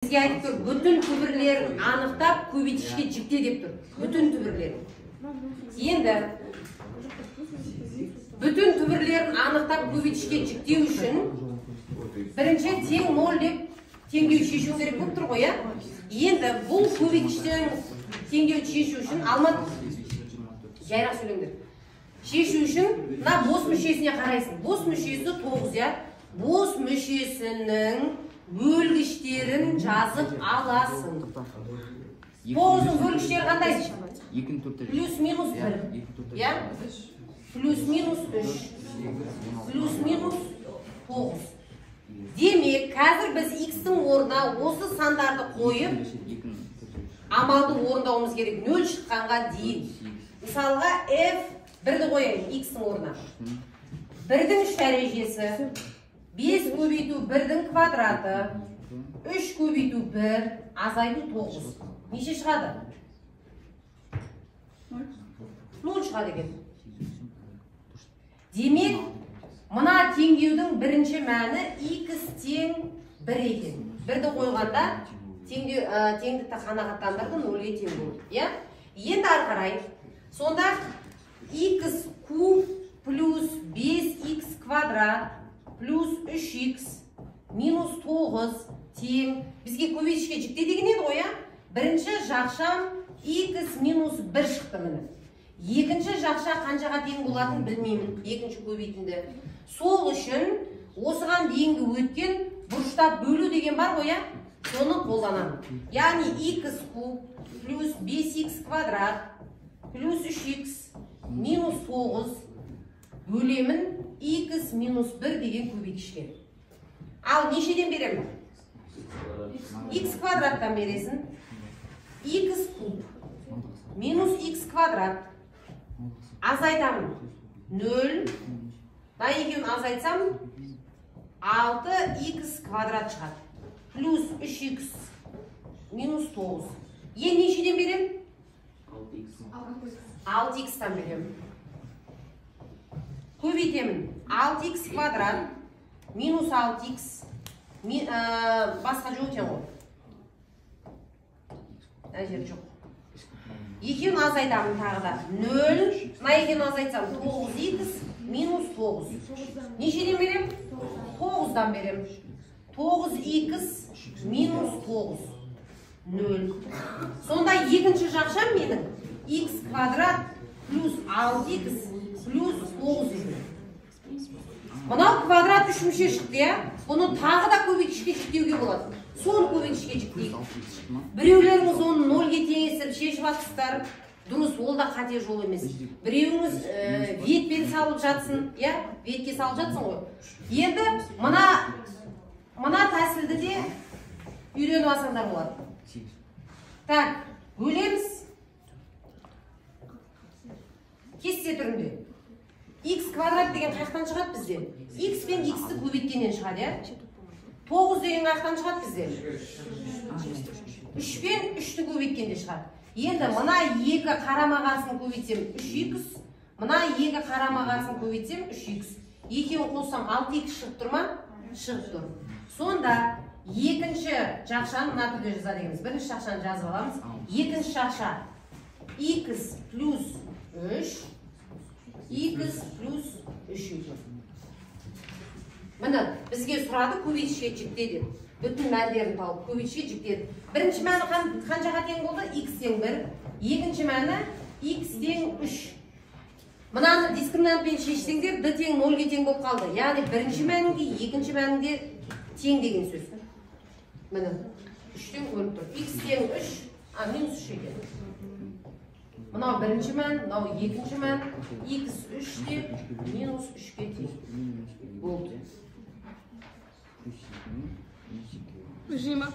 Bizге айтып тұр, бүтін түбірлерін анықтап көбейтішке жікте деп тұр. Бүтін түбірлерін. Енді бүтін түбірлерін анықтап көбейтішке жіктеу үшін бірінші тең 0 деп теңдеу шешу керек болып тұр ғой, енді бұл көбейтіштен теңдеу шешу үшін алмат жайрақ сөйлеңдер. Шешу үшін мына бос мүшесіне қарайсың. Бос мүшесі 9, бос мүшесінің бөлгіштерін жазып аласың. 9-ның бөлгіштері қандай? Плюс-минус 1. Плюс-минус 3. Плюс-минус 9. Демек, қазір біз x-тің орнына осы сандарды қойып, амалды орындауымыз керек. 0 шыққанға дейін. Мысалға, f1-ді қойайын x-тің орнына. 1-дің 3 дәрежесі. 5 көбейту 1-дің квадраты, 3 көбейту 1, азайту 9. Неше шығады? 0 шығады екен. Демек, мына теңдеудің бірінші мәні x тең 1 екен. 1-ді қойғанда теңдікті қанағаттандырды 0-ге тең болды. Енді ары қарай. Сонда x куб плюс 5x квадрат плюс 3x минус 9 тең. Бізге көбейтішке жікте деген еді ғой, бірінші жақшам x минус 1 шықты міне. Екінші жақша қаншаға тең болатын білмеймін, екінші көбейтінді. Сол үшін осыған дейінгі өткен бұрыштап бөлу деген бар ғой, соны қолданамын. Яғни x куб плюс 5x квадрат плюс 3x минус 9 бөлемін x минус 1 деген көбейтішке. Ал нешеден беремін? X квадраттан бересін. X куб минус x квадрат азайтамын 0. На екеуін азайтсам 6x квадрат шығады. Плюс 3x минус 9. Нешеден беремін? 6x-тан беремін. Көбейтемін. 6x квадрат минус 6x басқа жоқ екен ғой. Әжер жоқ. Екеуін азайтамын тағы да. 0. Мына екеуін азайтсам 9x минус 9. Нешеден берем? 9-дан берем. 9x минус 9. 0. Сонда екінші жақшам менің x квадрат плюс 6x плюс 9 еді. Мынау квадрат 3 мүше шықты, бұны тағы да көбейтішке жіктеуге болады. Соны көбейтішке жіктейік. Біреулеріңіз оны 0-ге теңесіп шешіп атсыздар. Дұрыс, ол да қате жол емес. Біреуіңіз ветпен салып жатсын, ветке салып жатсын ғой. Енді мына тәсілді де үйреніп алсаңдар болады. Так, бөлеміз. Кесте түрінде. X квадрат деген қаяқтан шығады бізден? X пен X-ті көбейткеннен шығады, 9 деген қаяқтан шығады бізден? 3 пен 3-ті көбейткенде шығады. Енді мына 2 қарама-қарсын көбейтсем 3x, мына 2 қарама-қарсын көбейтсем 3x. Екеуін қоссам 6x шығып тұр ма? Шығып тұр. Сонда екінші жақшаны мына түрде жазады екенбіз. Бірінші жақшаны жазып аламыз. Екінші жақша x плюс 3, x плюс 3 екен. Міне, бізге сұрады көбейтішке жікте деп. Бүтін мәндерін тауып көбейтішке жіктеді. Бірінші мәні қаншаға тең болды? X тең 1. Екінші мәні x тең 3. Мынаны дискриминантпен шешсеңдер, d тең 0-ге тең болып қалды. Яғни бірінші мәнінде, екінші мәнінде тең деген сөз. Міне, 3-тен көріп тұр. X тең 3, минус 3 екен. Мынау бірінші мән, мынау екінші мән, x 3-те минус 3-ке тең. Болды. Жима.